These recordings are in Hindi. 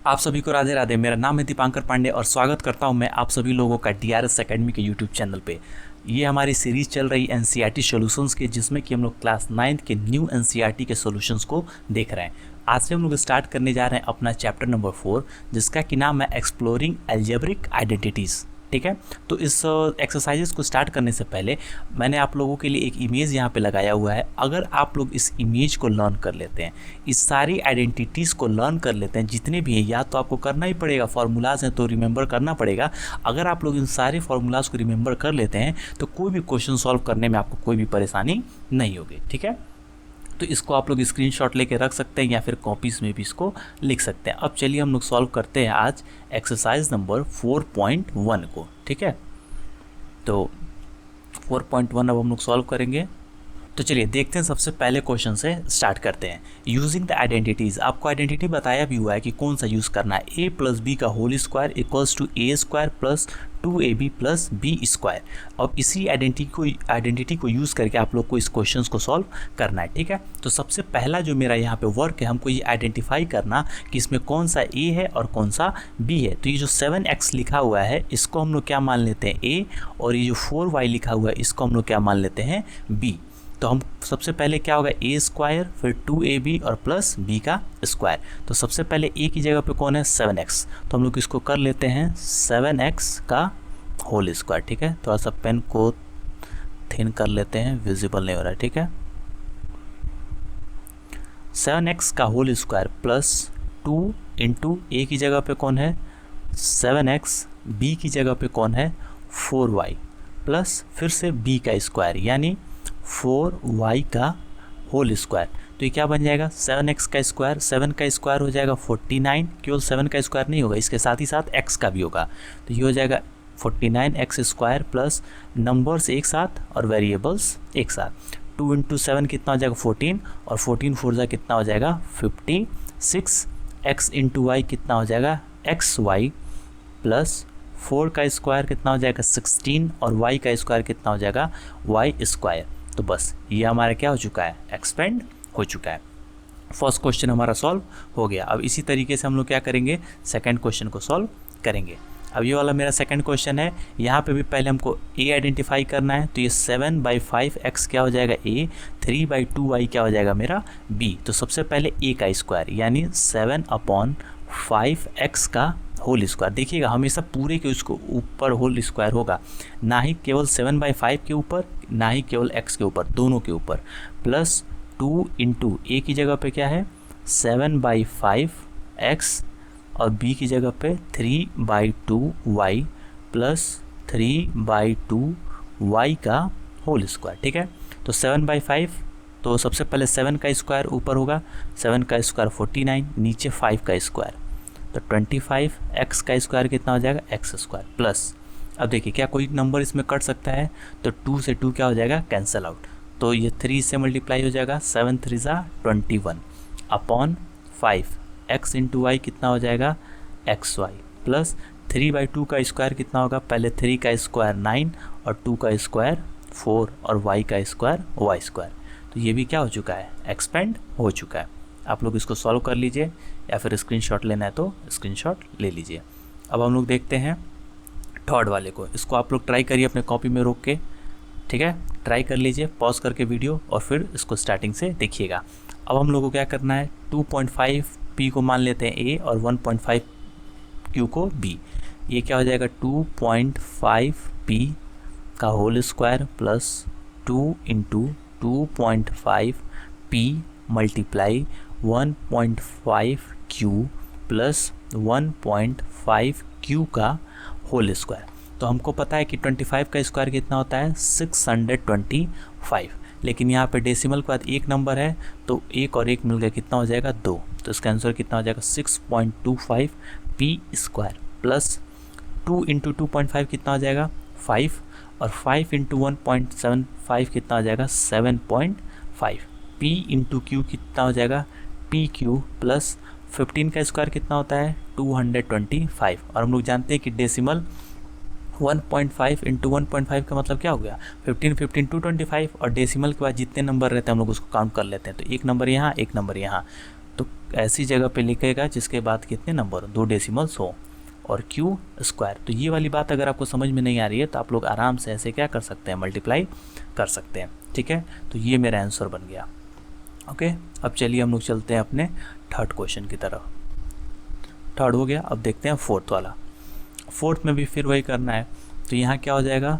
आप सभी को राधे राधे। मेरा नाम है दीपांकर पांडे और स्वागत करता हूं मैं आप सभी लोगों का DRS एकेडमी के यूट्यूब चैनल पे। ये हमारी सीरीज़ चल रही NCERT सॉल्यूशंस की, जिसमें कि हम लोग क्लास 9th के न्यू NCERT के सॉल्यूशंस को देख रहे हैं। आज से हम लोग स्टार्ट करने जा रहे हैं अपना चैप्टर नंबर 4, जिसका कि नाम है एक्सप्लोरिंग अलजेब्रिक आइडेंटिटीज़। ठीक है, तो इस एक्सरसाइजेस को स्टार्ट करने से पहले मैंने आप लोगों के लिए एक इमेज यहाँ पे लगाया हुआ है। अगर आप लोग इस इमेज को लर्न कर लेते हैं, इस सारी आइडेंटिटीज़ को लर्न कर लेते हैं जितने भी हैं, या तो आपको करना ही पड़ेगा, फार्मूलाज हैं तो रिमेंबर करना पड़ेगा। अगर आप लोग इन सारे फार्मूलाज को रिमेंबर कर लेते हैं तो कोई भी क्वेश्चन सॉल्व करने में आपको कोई भी परेशानी नहीं होगी। ठीक है, तो इसको आप लोग स्क्रीनशॉट लेके रख सकते हैं या फिर कॉपीज़ में भी इसको लिख सकते हैं। अब चलिए हम लोग सॉल्व करते हैं आज एक्सरसाइज नंबर 4.1 को। ठीक है, तो 4.1 अब हम लोग सॉल्व करेंगे। तो चलिए देखते हैं, सबसे पहले क्वेश्चन से स्टार्ट करते हैं। यूजिंग द आइडेंटिटीज़, आपको आइडेंटिटी बताया भी हुआ है कि कौन सा यूज़ करना है। a + b का whole square equals to a² + 2ab + b square. अब इसी आइडेंटिटी को यूज़ करके आप लोग को इस क्वेश्चन को सॉल्व करना है। ठीक है, तो सबसे पहला जो मेरा यहाँ पे वर्क है, हमको ये आइडेंटिफाई करना कि इसमें कौन सा a है और कौन सा b है। तो ये जो 7x लिखा हुआ है इसको हम लोग क्या मान लेते हैं a, और ये जो 4y लिखा हुआ है इसको हम लोग क्या मान लेते हैं b। तो हम सबसे पहले क्या होगा, a², फिर 2ab और प्लस b का स्क्वायर। तो सबसे पहले a की जगह पे कौन है, 7x, तो हम लोग इसको कर लेते हैं 7x का होल स्क्वायर। ठीक है, थोड़ा सा पेन को थिन कर लेते हैं, विजिबल नहीं हो रहा है। ठीक है, 7x का whole square plus 2 into a की जगह पे कौन है 7x, b की जगह पे कौन है 4y, प्लस फिर से b का स्क्वायर यानी 4y का होल स्क्वायर। तो ये क्या बन जाएगा, 7x का स्क्वायर, 7 का स्क्वायर हो जाएगा 49। केवल 7 का स्क्वायर नहीं होगा, इसके साथ ही साथ x का भी होगा। तो ये हो जाएगा 49x स्क्वायर प्लस नंबर्स एक साथ और वेरिएबल्स एक साथ। 2 इंटू 7 कितना हो जाएगा 14, और 14 4 जा कितना हो जाएगा 56। x इंटू वाई कितना हो जाएगा xy, प्लस 4 का स्क्वायर कितना हो जाएगा 16, और y का स्क्वायर कितना हो जाएगा y स्क्वायर। तो बस ये हमारा क्या हो चुका है, एक्सपेंड हो चुका है। फर्स्ट क्वेश्चन हमारा सॉल्व हो गया। अब इसी तरीके से हम लोग क्या करेंगे, सेकंड क्वेश्चन को सॉल्व करेंगे। अब ये वाला मेरा सेकंड क्वेश्चन है, यहाँ पे भी पहले हमको a आइडेंटिफाई करना है। तो ये 7/5x क्या हो जाएगा a, 3/2y क्या हो जाएगा मेरा b। तो सबसे पहले a का स्क्वायर यानी 7/5x का होल स्क्वायर। देखिएगा हमेशा पूरे के उसको ऊपर होल स्क्वायर होगा, ना ही केवल 7/5 के ऊपर, ना ही केवल x के ऊपर, दोनों के ऊपर। प्लस 2 इंटू a की जगह पे क्या है 7/5x, और b की जगह पे 3/2y प्लस 3/2y का होल स्क्वायर। ठीक है, तो 7/5, तो सबसे पहले 7 का स्क्वायर ऊपर होगा, 7 का स्क्वायर 49, नीचे 5 का स्क्वायर, तो 25। x का स्क्वायर कितना हो जाएगा x स्क्वायर, प्लस अब देखिए क्या कोई नंबर इसमें कट सकता है, तो 2 से 2 क्या हो जाएगा कैंसिल आउट। तो ये 3 से मल्टीप्लाई हो जाएगा, 7 3 ज़ा 21 अपॉन 5। x इंटू वाई कितना हो जाएगा xy, प्लस 3/2 का स्क्वायर कितना होगा, पहले 3 का स्क्वायर 9 और 2 का स्क्वायर 4 और y का स्क्वायर y स्क्वायर। तो ये भी क्या हो चुका है, एक्सपेंड हो चुका है। आप लोग इसको सॉल्व कर लीजिए, या फिर स्क्रीनशॉट लेना है तो स्क्रीनशॉट ले लीजिए। अब हम लोग देखते हैं थर्ड वाले को। इसको आप लोग ट्राई करिए अपने कॉपी में रोक के। ठीक है, ट्राई कर लीजिए पॉज करके वीडियो, और फिर इसको स्टार्टिंग से देखिएगा। अब हम लोग को क्या करना है, 2.5p को मान लेते हैं a और 1.5q को b। ये क्या हो जाएगा 2.5p का whole square plus 2 into 2.5p multiply 1.5q plus 1.5q का होल स्क्वायर। तो हमको पता है कि 25 का स्क्वायर कितना होता है 625, लेकिन यहाँ पे डेसिमल के बाद एक नंबर है, तो एक और एक मिलकर कितना हो जाएगा 2। तो इसका आंसर कितना हो जाएगा 6.25p स्क्वायर, प्लस 2 इंटू 2.5 कितना हो जाएगा 5, और 5 इंटू 1.75 कितना हो जाएगा 7.5। p इंटू क्यू कितना हो जाएगा pq, प्लस 15 का स्क्वायर कितना होता है 225। और हम लोग जानते हैं कि डेसिमल 1.5 इंटू 1.5 का मतलब क्या हो गया 15 15 225, और डेसिमल के बाद जितने नंबर रहते हैं हम लोग उसको काउंट कर लेते हैं। तो एक नंबर यहाँ, एक नंबर यहाँ, तो ऐसी जगह पे लिखेगा जिसके बाद कितने नंबर, 2 डेसिमल्स हो, और क्यू स्क्वायर। तो ये वाली बात अगर आपको समझ में नहीं आ रही है तो आप लोग आराम से ऐसे क्या कर सकते हैं, मल्टीप्लाई कर सकते हैं। ठीक है, तो ये मेरा आंसर बन गया। ओके, अब चलिए हम लोग चलते हैं अपने थर्ड क्वेश्चन की तरफ। थर्ड हो गया, अब देखते हैं फोर्थ वाला। फोर्थ में भी फिर वही करना है। तो यहाँ क्या हो जाएगा,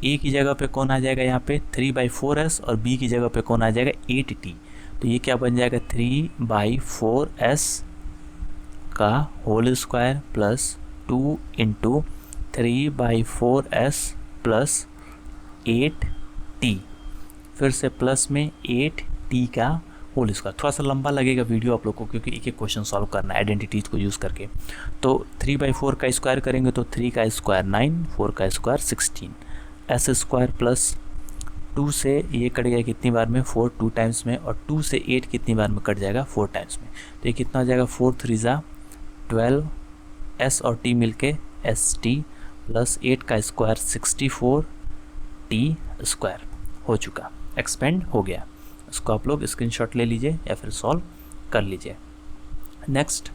ए की जगह पे कौन आ जाएगा, यहाँ पे 3/4s, और बी की जगह पे कौन आ जाएगा, 8t। तो ये क्या बन जाएगा, 3/4s का whole square plus 2 into 3/4s plus 8t, फिर से प्लस में 8t का होल स्क्वायर। थोड़ा सा लंबा लगेगा वीडियो आप लोग को, क्योंकि एक एक क्वेश्चन सॉल्व करना है आइडेंटिटीज को यूज़ करके। तो 3/4 का स्क्वायर करेंगे तो 3 का स्क्वायर 9, 4 का स्क्वायर 16, एस स्क्वायर प्लस 2 से ये कट गया कितनी बार में, 4 2 टाइम्स में, और 2 से 8 कितनी बार में कट जाएगा, 4 टाइम्स में। तो ये कितना हो जाएगा, 4 3 ज़ा 12, एस और टी मिलके एस टी, प्लस 8 का स्क्वायर 64t स्क्वायर हो चुका, एक्सपेंड हो गया। इसको आप लोग स्क्रीनशॉट ले लीजिए या फिर सॉल्व कर लीजिए। नेक्स्ट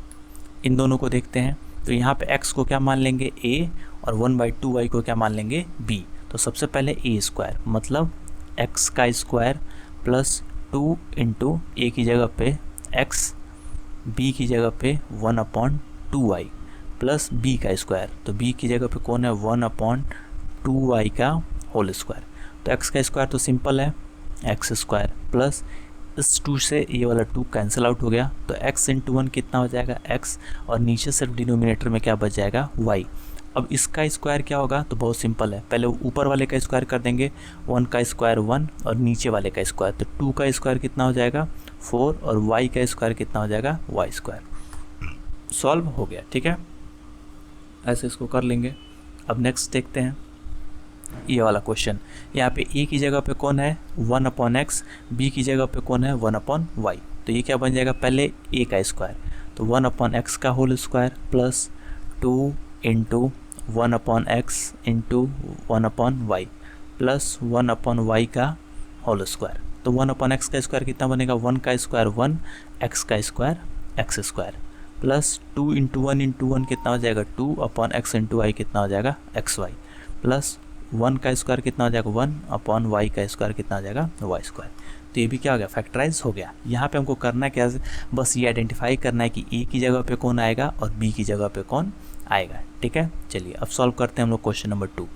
इन दोनों को देखते हैं। तो यहाँ पे x को क्या मान लेंगे, a, और 1/2y को क्या मान लेंगे, b। तो सबसे पहले a स्क्वायर मतलब x का स्क्वायर प्लस 2 इंटू a की जगह पे x, b की जगह पे 1/2y प्लस b का स्क्वायर। तो b की जगह पे कौन है, 1/2y का होल स्क्वायर। तो x का स्क्वायर तो सिंपल है, एक्स स्क्वायर प्लस इस 2 से ये वाला 2 कैंसिल आउट हो गया। तो x इंटू 1 कितना हो जाएगा, x, और नीचे सिर्फ डिनोमिनेटर में क्या बच जाएगा, y। अब इसका स्क्वायर क्या होगा, तो बहुत सिंपल है, पहले ऊपर वाले का स्क्वायर कर देंगे, 1 का स्क्वायर 1 और नीचे वाले का स्क्वायर। तो 2 का स्क्वायर कितना हो जाएगा, 4, और y का स्क्वायर कितना हो जाएगा, y स्क्वायर। सॉल्व हो गया। ठीक है, ऐसे इसको कर लेंगे। अब नेक्स्ट देखते हैं ये वाला क्वेश्चन। यहाँ पे a की जगह पे कौन है, 1/x, b की जगह पे कौन है, 1/y। तो ये क्या बन जाएगा, पहले a का स्क्वायर, तो 1/x का whole square plus 2 into 1/x into 1/y plus 1/y का होल स्क्वायर। तो 1/x का स्क्वायर कितना बनेगा, 1 का स्क्वायर 1, x का square x square, plus 2 into 1 कितना हो जाएगा, 2/x इंटू y कितना हो जाएगा, xy, प्लस 1 का स्क्वायर कितना हो जाएगा, 1/y का स्क्वायर कितना हो जाएगा, y स्क्वायर। तो ये भी क्या हो गया, फैक्टराइज हो गया। यहाँ पे हमको करना क्या है, बस ये आइडेंटिफाई करना है कि a की जगह पे कौन आएगा और b की जगह पे कौन आएगा। ठीक है, चलिए अब सॉल्व करते हैं हम लोग क्वेश्चन नंबर 2।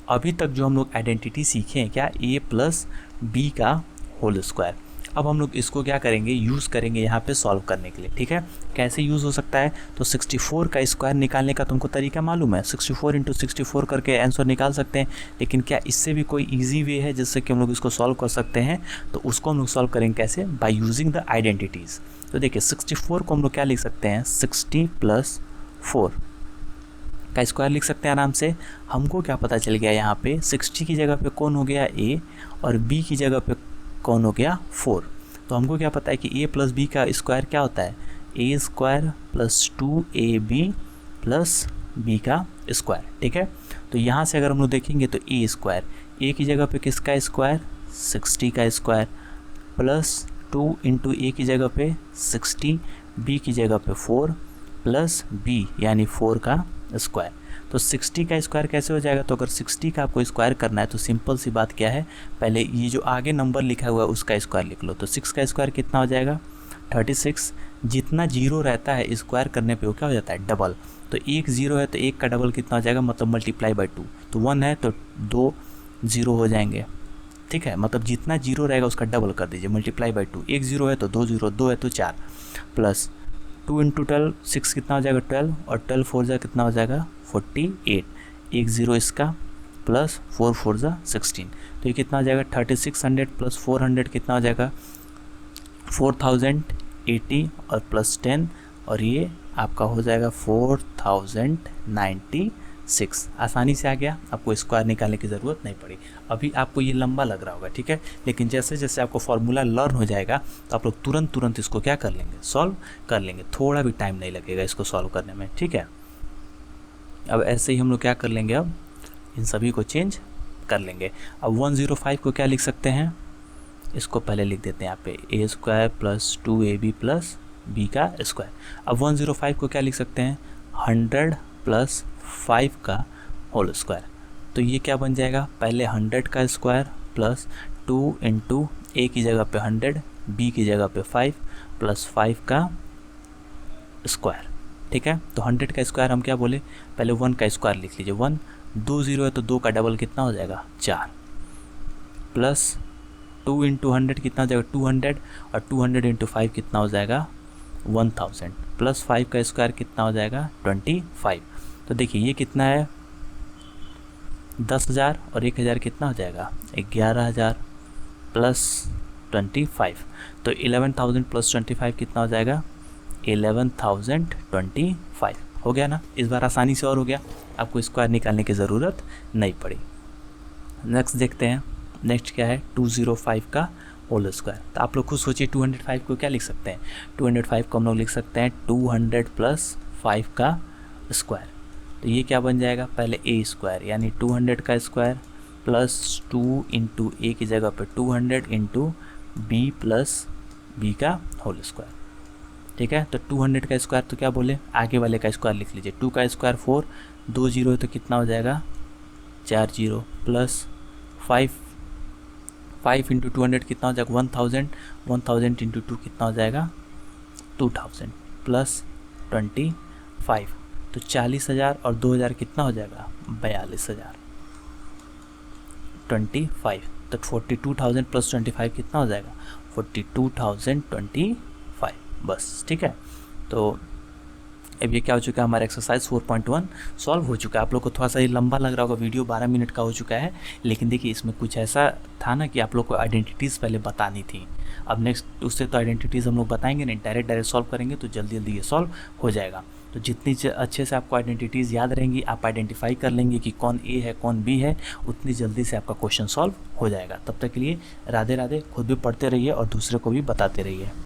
अभी तक जो हम लोग आइडेंटिटी सीखे हैं क्या, a प्लस b का होल स्क्वायर। अब हम लोग इसको क्या करेंगे, यूज़ करेंगे यहाँ पे सॉल्व करने के लिए। ठीक है, कैसे यूज़ हो सकता है, तो 64 का स्क्वायर निकालने का तुमको तरीका मालूम है, 64 इंटू 64 करके आंसर निकाल सकते हैं। लेकिन क्या इससे भी कोई इजी वे है जिससे कि हम लोग इसको सॉल्व कर सकते हैं, तो उसको हम लोग सॉल्व करेंगे कैसे, बाय यूजिंग द आइडेंटिटीज़। तो देखिए 64 को हम लोग क्या लिख सकते हैं, 60 + 4 का स्क्वायर लिख सकते हैं आराम से। हमको क्या पता चल गया, यहाँ पे 60 की जगह पे कौन हो गया, a, और b की जगह पे कौन हो गया, 4। तो हमको क्या पता है कि a प्लस b का स्क्वायर क्या होता है, a square plus 2ab plus b का स्क्वायर। ठीक है, तो यहाँ से अगर हम लोग देखेंगे तो a स्क्वायर, a की जगह पे किसका स्क्वायर, 60 का स्क्वायर, प्लस 2 इंटू a की जगह पे 60, b की जगह पे 4, प्लस b यानी 4 का स्क्वायर। तो 60 का स्क्वायर कैसे हो जाएगा, तो अगर 60 का आपको स्क्वायर करना है तो सिंपल सी बात क्या है, पहले ये जो आगे नंबर लिखा हुआ है उसका स्क्वायर लिख लो। तो 6 का स्क्वायर कितना हो जाएगा, 36। जितना जीरो रहता है स्क्वायर करने पे वो क्या हो जाता है, डबल। तो एक जीरो है तो एक का डबल कितना हो जाएगा, मतलब मल्टीप्लाई बाय 2। तो 1 है तो 2 जीरो हो जाएंगे। ठीक है, मतलब जितना जीरो रहेगा उसका डबल कर दीजिए, मल्टीप्लाई बाय 2। एक जीरो है तो 2 जीरो, 2 है तो 4, प्लस 2 इंटू 12, 6 कितना हो जाएगा 12, और 12 4 जा कितना हो जाएगा 48, एक जीरो इसका, प्लस 4 4 जा 16। तो ये कितना हो जाएगा 3600 प्लस 400 कितना हो जाएगा 4080, और प्लस 10, और ये आपका हो जाएगा 4096। आसानी से आ गया, आपको स्क्वायर निकालने की ज़रूरत नहीं पड़ी। अभी आपको ये लंबा लग रहा होगा, ठीक है, लेकिन जैसे जैसे आपको फार्मूला लर्न हो जाएगा तो आप लोग तुरंत इसको क्या कर लेंगे, सॉल्व कर लेंगे। थोड़ा भी टाइम नहीं लगेगा इसको सॉल्व करने में। ठीक है, अब ऐसे ही हम लोग क्या कर लेंगे, अब इन सभी को चेंज कर लेंगे। अब 105 को क्या लिख सकते हैं, इसको पहले लिख देते हैं यहाँ पे, a² plus 2ab plus B का स्क्वायर। अब 105 को क्या लिख सकते हैं, 100 प्लस 5 का होल स्क्वायर। तो ये क्या बन जाएगा, पहले 100 का स्क्वायर प्लस 2 इंटू ए की जगह पे 100, बी की जगह पे 5 प्लस 5 का स्क्वायर। ठीक है, तो 100 का स्क्वायर हम क्या बोले, पहले 1 का स्क्वायर लिख लीजिए, 1, 2 0 है तो 2 का डबल कितना हो जाएगा 4, प्लस 2 इंटू 100 कितना हो जाएगा 200, और 200 इंटू 5 कितना हो जाएगा 1000, प्लस 5 का स्क्वायर कितना हो जाएगा 25। तो देखिए ये कितना है 10,000 और 1,000 कितना हो जाएगा 11,000 प्लस 25। तो 11,000 प्लस 25 कितना हो जाएगा 11,025। हो गया ना, इस बार आसानी से और हो गया, आपको स्क्वायर निकालने की ज़रूरत नहीं पड़ी। नेक्स्ट देखते हैं, नेक्स्ट क्या है 205 का होल स्क्वायर। तो आप लोग खुद सोचिए 205 को क्या लिख सकते हैं, 205 को हम लोग लिख सकते हैं 200 प्लस 5 का स्क्वायर। तो ये क्या बन जाएगा, पहले ए स्क्वायर यानी 200 का स्क्वायर प्लस 2 इंटू ए की जगह पे 200 इंटू बी प्लस बी का होल स्क्वायर। ठीक है, तो 200 का स्क्वायर तो क्या बोले, आगे वाले का स्क्वायर लिख लीजिए, 2 का स्क्वायर 4, 2 0 है तो कितना हो जाएगा 4 0, प्लस 5 इंटू 200 कितना हो जाएगा 1000, 1000 इंटू 2 कितना हो जाएगा 2000, प्लस 25। तो 40,000 और 2,000 कितना हो जाएगा 42,000, 25। तो 42,000 प्लस 25 कितना हो जाएगा 42,025। बस ठीक है, तो अब ये क्या हो चुका है, हमारा एक्सरसाइज 4.1 सॉल्व हो चुका है। आप लोग को थोड़ा सा ये लंबा लग रहा होगा, वीडियो 12 मिनट का हो चुका है, लेकिन देखिए इसमें कुछ ऐसा था ना कि आप लोग को आइडेंटिटीज़ पहले बतानी थी। अब नेक्स्ट उससे तो आइडेंटिटीज़ हम लोग बताएंगे नहीं, डायरेक्ट सॉल्व करेंगे तो जल्दी जल्दी ये सॉल्व हो जाएगा। तो जितनी अच्छे से आपको आइडेंटिटीज़ याद रहेंगी, आप आइडेंटिफाई कर लेंगे कि कौन ए है कौन बी है, उतनी जल्दी से आपका क्वेश्चन सॉल्व हो जाएगा। तब तक के लिए राधे राधे, खुद भी पढ़ते रहिए और दूसरे को भी बताते रहिए।